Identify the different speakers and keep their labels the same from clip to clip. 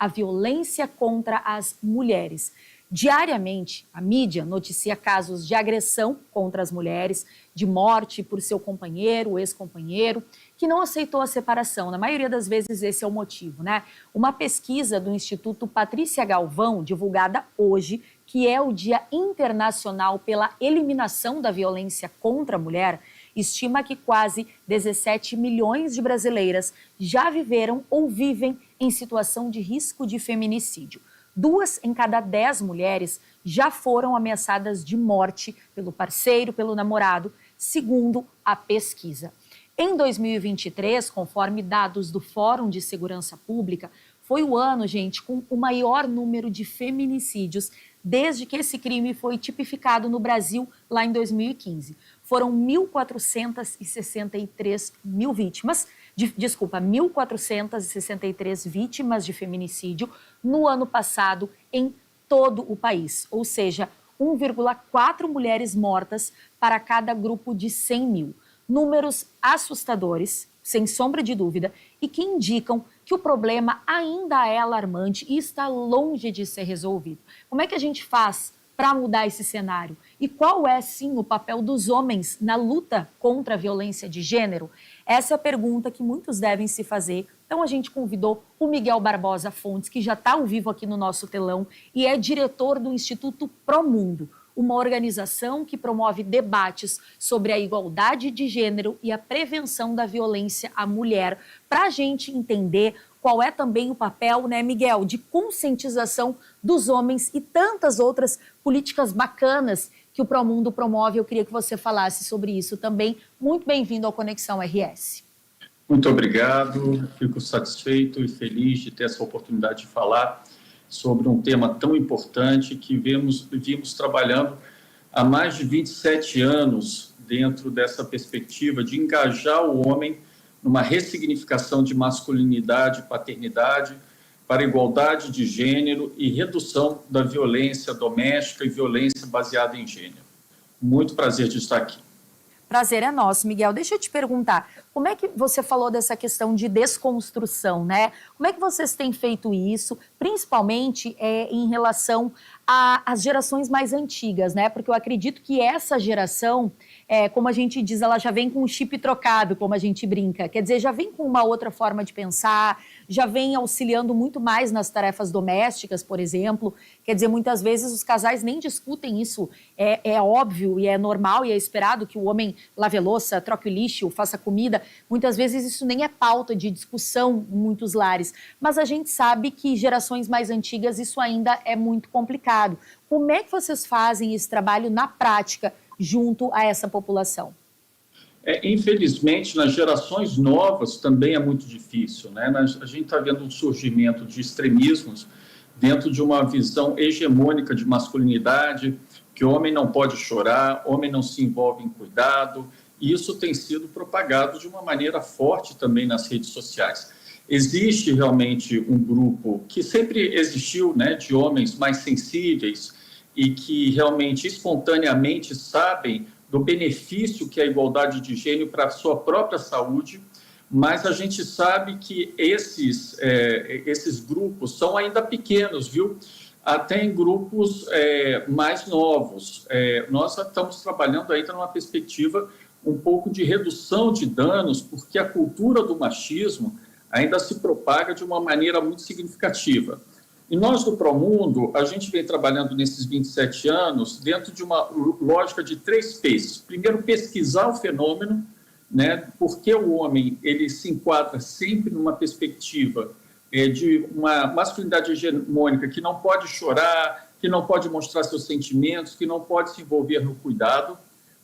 Speaker 1: a violência contra as mulheres. Diariamente, a mídia noticia casos de agressão contra as mulheres, de morte por seu companheiro ou ex-companheiro, que não aceitou a separação. Na maioria das vezes, esse é o motivo, né? Uma pesquisa do Instituto Patrícia Galvão, divulgada hoje, que é o Dia Internacional pela Eliminação da Violência contra a Mulher, estima que quase 17 milhões de brasileiras já viveram ou vivem em situação de risco de feminicídio. 2 em cada 10 mulheres já foram ameaçadas de morte pelo parceiro, pelo namorado, segundo a pesquisa. Em 2023, conforme dados do Fórum de Segurança Pública, foi o ano, gente, com o maior número de feminicídios desde que esse crime foi tipificado no Brasil lá em 2015. Foram 1.463 vítimas, 1.463 vítimas de feminicídio no ano passado em todo o país, ou seja, 1,4 mulheres mortas para cada grupo de 100 mil. Números assustadores, sem sombra de dúvida, e que indicam que o problema ainda é alarmante e está longe de ser resolvido. Como é que a gente faz para mudar esse cenário? E qual é, sim, o papel dos homens na luta contra a violência de gênero? Essa é a pergunta que muitos devem se fazer. Então, a gente convidou o Miguel Barbosa Fontes, que já está ao vivo aqui no nosso telão e é diretor do Instituto Promundo, uma organização que promove debates sobre a igualdade de gênero e a prevenção da violência à mulher, para a gente entender qual é também o papel, né, Miguel, de conscientização dos homens e tantas outras políticas bacanas que o Promundo promove. Eu queria que você falasse sobre isso também. Muito bem-vindo ao Conexão RS.
Speaker 2: Muito obrigado, fico satisfeito e feliz de ter essa oportunidade de falar sobre um tema tão importante que vimos trabalhando há mais de 27 anos dentro dessa perspectiva de engajar o homem numa ressignificação de masculinidade e paternidade para igualdade de gênero e redução da violência doméstica e violência baseada em gênero. Muito prazer de estar aqui.
Speaker 1: Prazer é nosso, Miguel. Deixa eu te perguntar, como é que você falou dessa questão de desconstrução, né? Como é que vocês têm feito isso, principalmente em relação às gerações mais antigas, né? Porque eu acredito que essa geração, como a gente diz, ela já vem com o chip trocado, como a gente brinca. Quer dizer, já vem com uma outra forma de pensar, já vem auxiliando muito mais nas tarefas domésticas, por exemplo. Quer dizer, muitas vezes os casais nem discutem isso. É óbvio e é normal e é esperado que o homem lave a louça, troque o lixo, faça comida. Muitas vezes isso nem é pauta de discussão em muitos lares. Mas a gente sabe que gerações mais antigas isso ainda é muito complicado. Como é que vocês fazem esse trabalho na prática junto a essa população?
Speaker 2: Infelizmente, nas gerações novas também é muito difícil, né? A gente está vendo um surgimento de extremismos dentro de uma visão hegemônica de masculinidade, que o homem não pode chorar, homem não se envolve em cuidado, e isso tem sido propagado de uma maneira forte também nas redes sociais. Existe realmente um grupo que sempre existiu, né, de homens mais sensíveis e que realmente espontaneamente sabem do benefício que é a igualdade de gênero para a sua própria saúde, mas a gente sabe que esses grupos são ainda pequenos, viu? Até em grupos mais novos. Nós estamos trabalhando ainda numa perspectiva um pouco de redução de danos, porque a cultura do machismo ainda se propaga de uma maneira muito significativa. E nós, do Promundo, a gente vem trabalhando nesses 27 anos dentro de uma lógica de 3 P's. Primeiro, pesquisar o fenômeno, né? Porque o homem ele se enquadra sempre numa perspectiva de uma masculinidade hegemônica que não pode chorar, que não pode mostrar seus sentimentos, que não pode se envolver no cuidado.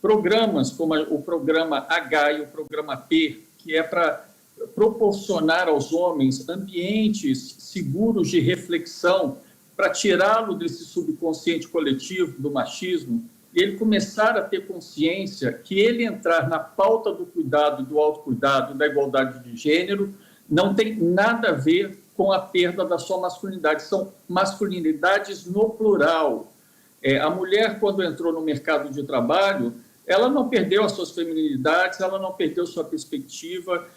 Speaker 2: Programas como o programa H e o programa P, que é para proporcionar aos homens ambientes seguros de reflexão para tirá-lo desse subconsciente coletivo do machismo e ele começar a ter consciência que ele entrar na pauta do cuidado, do autocuidado, da igualdade de gênero, não tem nada a ver com a perda da sua masculinidade. São masculinidades no plural. A mulher, quando entrou no mercado de trabalho, ela não perdeu as suas feminilidades, ela não perdeu sua perspectiva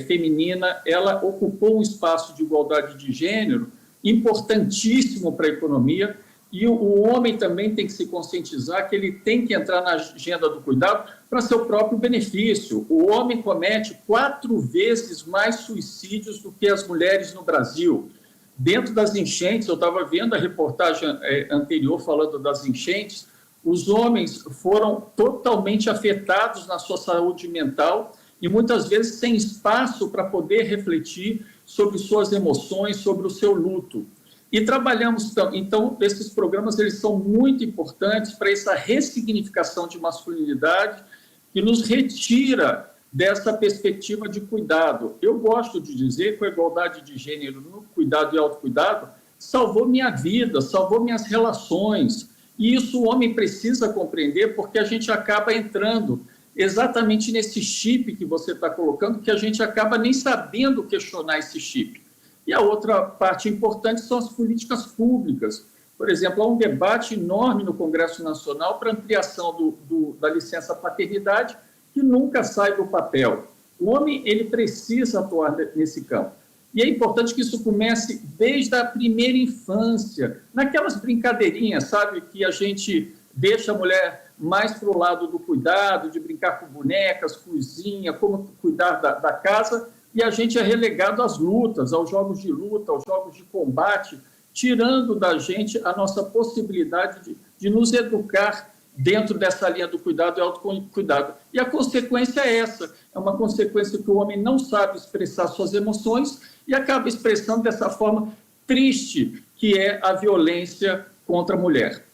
Speaker 2: feminina, ela ocupou um espaço de igualdade de gênero importantíssimo para a economia, e o homem também tem que se conscientizar que ele tem que entrar na agenda do cuidado para seu próprio benefício. O homem comete 4 vezes mais suicídios do que as mulheres no Brasil. Dentro das enchentes, eu estava vendo a reportagem anterior falando das enchentes, os homens foram totalmente afetados na sua saúde mental e muitas vezes sem espaço para poder refletir sobre suas emoções, sobre o seu luto. E trabalhamos, então, esses programas eles são muito importantes para essa ressignificação de masculinidade que nos retira dessa perspectiva de cuidado. Eu gosto de dizer que a igualdade de gênero no cuidado e autocuidado salvou minha vida, salvou minhas relações. E isso o homem precisa compreender, porque a gente acaba entrando exatamente nesse chip que você está colocando, que a gente acaba nem sabendo questionar esse chip. E a outra parte importante são as políticas públicas. Por exemplo, há um debate enorme no Congresso Nacional para ampliação da licença paternidade, que nunca sai do papel. O homem ele precisa atuar nesse campo. E é importante que isso comece desde a primeira infância, naquelas brincadeirinhas, sabe, que a gente deixa a mulher mais para o lado do cuidado, de brincar com bonecas, cozinha, como cuidar da casa, e a gente é relegado às lutas, aos jogos de luta, aos jogos de combate, tirando da gente a nossa possibilidade de nos educar dentro dessa linha do cuidado e autocuidado. E a consequência é essa, é uma consequência que o homem não sabe expressar suas emoções e acaba expressando dessa forma triste, que é a violência contra a mulher.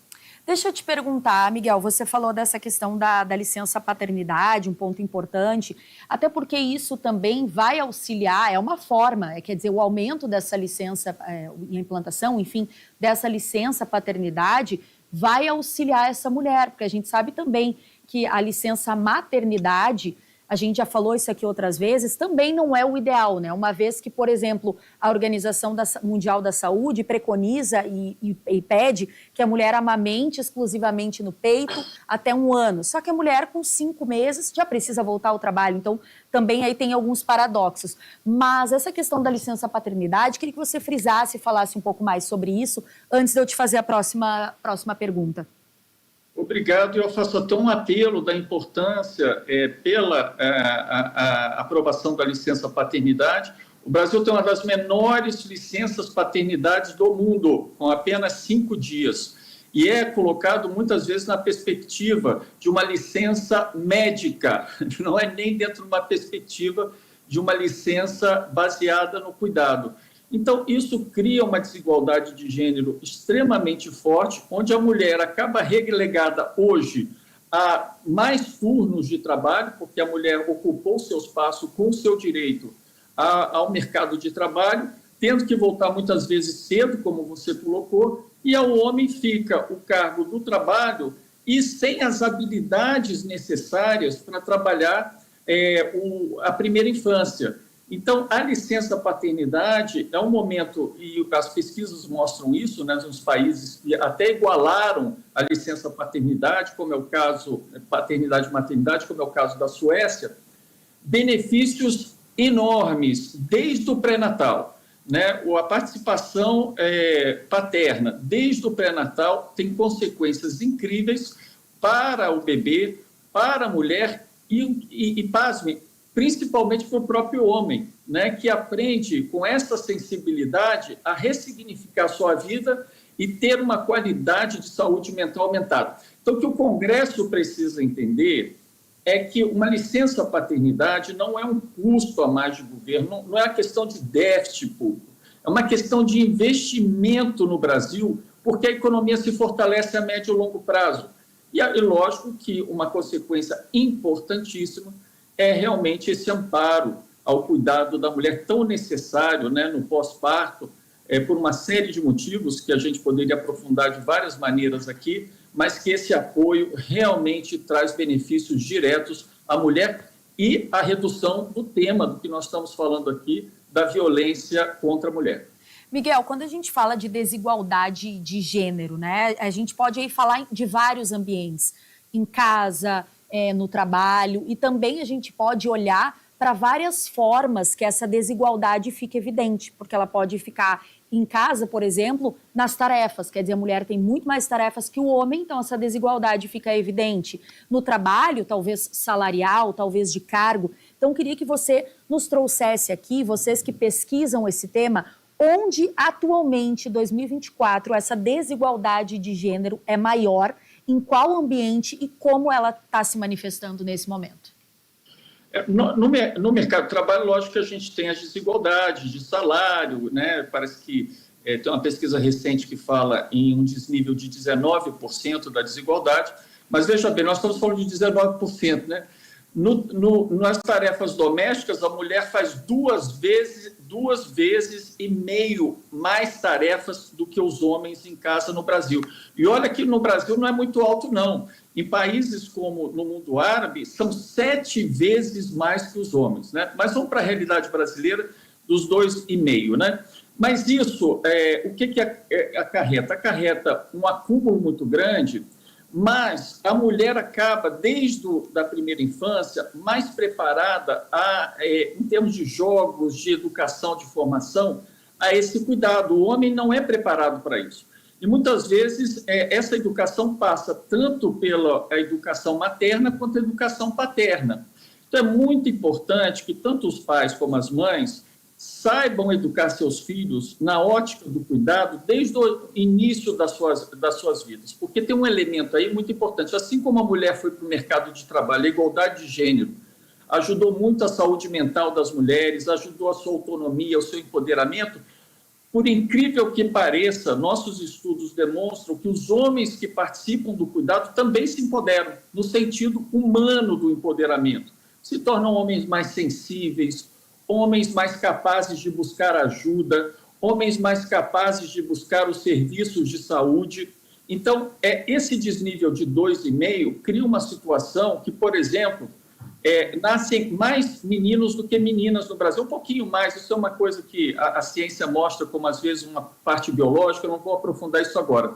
Speaker 1: Deixa eu te perguntar, Miguel, você falou dessa questão da licença paternidade, um ponto importante, até porque isso também vai auxiliar, é uma forma, quer dizer, o aumento dessa licença e a implantação, enfim, dessa licença paternidade vai auxiliar essa mulher, porque a gente sabe também que a licença maternidade, a gente já falou isso aqui outras vezes, também não é o ideal, né? Uma vez que, por exemplo, a Organização Mundial da Saúde preconiza e pede que a mulher amamente exclusivamente no peito até 1 ano. Só que a mulher com 5 meses já precisa voltar ao trabalho, então também aí tem alguns paradoxos. Mas essa questão da licença paternidade, queria que você frisasse e falasse um pouco mais sobre isso antes de eu te fazer a próxima pergunta.
Speaker 2: Obrigado. Eu faço até um apelo da importância pela a aprovação da licença paternidade. O Brasil tem uma das menores licenças paternidades do mundo, com apenas 5 dias. E é colocado muitas vezes na perspectiva de uma licença médica, não é nem dentro de uma perspectiva de uma licença baseada no cuidado. Então, isso cria uma desigualdade de gênero extremamente forte, onde a mulher acaba relegada hoje a mais turnos de trabalho, porque a mulher ocupou seu espaço com seu direito ao mercado de trabalho, tendo que voltar muitas vezes cedo, como você colocou, e ao homem fica o cargo do trabalho e sem as habilidades necessárias para trabalhar a primeira infância. Então, a licença paternidade é um momento, e as pesquisas mostram isso, né, nos países que até igualaram a licença paternidade, como é o caso, paternidade e maternidade, como é o caso da Suécia, benefícios enormes, desde o pré-natal. Né? A participação paterna, desde o pré-natal, tem consequências incríveis para o bebê, para a mulher e pasme, principalmente para o próprio homem, né, que aprende com essa sensibilidade a ressignificar a sua vida e ter uma qualidade de saúde mental aumentada. Então, o que o Congresso precisa entender é que uma licença paternidade não é um custo a mais de governo, não é uma questão de déficit público, é uma questão de investimento no Brasil, porque a economia se fortalece a médio e longo prazo. E lógico que uma consequência importantíssima é realmente esse amparo ao cuidado da mulher tão necessário, né, no pós-parto, por uma série de motivos que a gente poderia aprofundar de várias maneiras aqui, mas que esse apoio realmente traz benefícios diretos à mulher e a redução do tema do que nós estamos falando aqui, da violência contra a mulher.
Speaker 1: Miguel, quando a gente fala de desigualdade de gênero, né, a gente pode aí falar de vários ambientes, em casa, no trabalho, e também a gente pode olhar para várias formas que essa desigualdade fica evidente, porque ela pode ficar em casa, por exemplo, nas tarefas. Quer dizer, a mulher tem muito mais tarefas que o homem, então essa desigualdade fica evidente. No trabalho, talvez salarial, talvez de cargo. Então, queria que você nos trouxesse aqui, vocês que pesquisam esse tema, onde atualmente, 2024, essa desigualdade de gênero é maior, em qual ambiente e como ela está se manifestando nesse momento?
Speaker 2: No mercado de trabalho, lógico que a gente tem as desigualdades de salário, né? Parece que tem uma pesquisa recente que fala em um desnível de 19% da desigualdade, mas veja bem, nós estamos falando de 19%, né? Nas tarefas domésticas, a mulher faz duas vezes e meio mais tarefas do que os homens em casa no Brasil. E olha que no Brasil não é muito alto, não. Em países como no mundo árabe, são 7 vezes mais que os homens, né? Mas vamos para a realidade brasileira dos 2,5, né? Mas isso, o que acarreta? Acarreta um acúmulo muito grande, mas a mulher acaba, desde a primeira infância, mais preparada, em termos de jogos, de educação, de formação, a esse cuidado. O homem não é preparado para isso. E muitas vezes essa educação passa tanto pela educação materna quanto a educação paterna. Então é muito importante que tanto os pais como as mães saibam educar seus filhos na ótica do cuidado desde o início das suas vidas, porque tem um elemento aí muito importante. Assim como a mulher foi para o mercado de trabalho, a igualdade de gênero ajudou muito a saúde mental das mulheres, ajudou a sua autonomia, o seu empoderamento. Por incrível que pareça, nossos estudos demonstram que os homens que participam do cuidado também se empoderam, no sentido humano do empoderamento. Se tornam homens mais sensíveis, homens mais capazes de buscar ajuda, homens mais capazes de buscar os serviços de saúde. Então, esse desnível de 2,5 cria uma situação que, por exemplo, nascem mais meninos do que meninas no Brasil, um pouquinho mais. Isso é uma coisa que a ciência mostra como, às vezes, uma parte biológica, eu não vou aprofundar isso agora.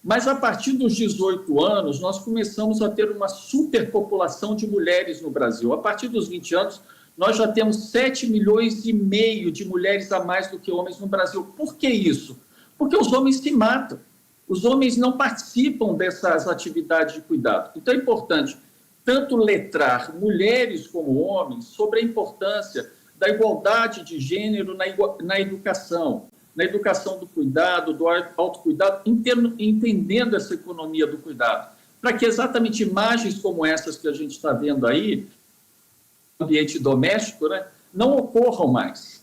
Speaker 2: Mas, a partir dos 18 anos, nós começamos a ter uma superpopulação de mulheres no Brasil. A partir dos 20 anos, nós já temos 7,5 milhões de mulheres a mais do que homens no Brasil. Por que isso? Porque os homens se matam. Os homens não participam dessas atividades de cuidado. Então, é importante tanto letrar mulheres como homens sobre a importância da igualdade de gênero na educação do cuidado, do autocuidado, entendendo essa economia do cuidado, para que exatamente imagens como essas que a gente está vendo aí, no ambiente doméstico, né, não ocorram mais.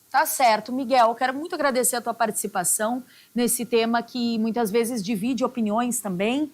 Speaker 1: Tá certo. Miguel, eu quero muito agradecer a tua participação nesse tema que muitas vezes divide opiniões também,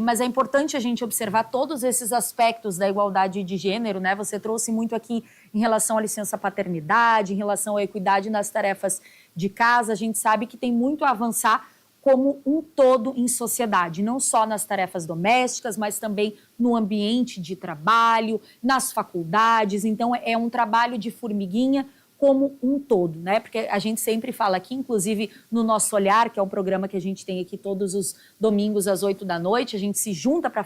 Speaker 1: mas é importante a gente observar todos esses aspectos da igualdade de gênero, né? Você trouxe muito aqui em relação à licença paternidade, em relação à equidade nas tarefas de casa. A gente sabe que tem muito a avançar como um todo em sociedade, não só nas tarefas domésticas, mas também no ambiente de trabalho, nas faculdades. Então, é um trabalho de formiguinha como um todo, né? Porque a gente sempre fala aqui, inclusive no Nosso Olhar, que é um programa que a gente tem aqui todos os domingos às 8 da noite, a gente se junta para